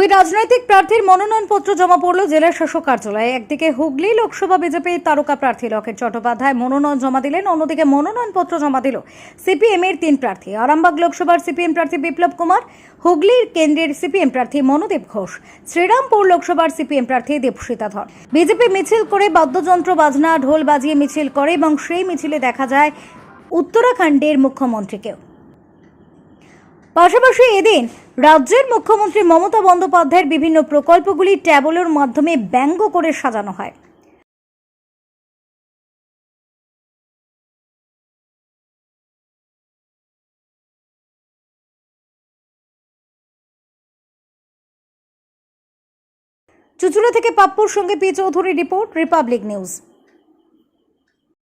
দুই রাজনৈতিক প্রার্থীর মনোনয়নপত্র জমা পড়ল জেলা শাসক কার্যালয়ে। একদিকে হুগলি লোকসভা বিজেপি তারকা প্রার্থী লকেট চট্টোপাধ্যায় মনোনয়ন জমা দিলেন, অন্যদিকে মনোনয়নপত্র জমা দিল সিপিএম এর 3 প্রার্থী। আরামবাগ লোকসভার সিপিএম প্রার্থী বিপ্লব কুমার, হুগলির কেন্দ্রের সিপিএম প্রার্থী মনোদেব ঘোষ, শ্রীরামপুর লোকসভার সিপিএম প্রার্থী দেবশ্রীতা ধর। বিজেপি মিছিল করে বাদ্যযন্ত্র বাজনা ঢোল বাজিয়ে মিছিল করে এবং সেই মিছিলে দেখা যায় উত্তরাখণ্ডের মুখ্যমন্ত্রীকেও। পাশাপাশি এদিন রাজ্যের মুখ্যমন্ত্রী মমতা বন্দ্যোপাধ্যায়ের বিভিন্ন প্রকল্পগুলি ট্যাবলোর মাধ্যমে ব্যঙ্গ করে সাজানো হয়। চুচুড়া থেকে পাপ্পুর সঙ্গে P Chowdhury report, Republic news.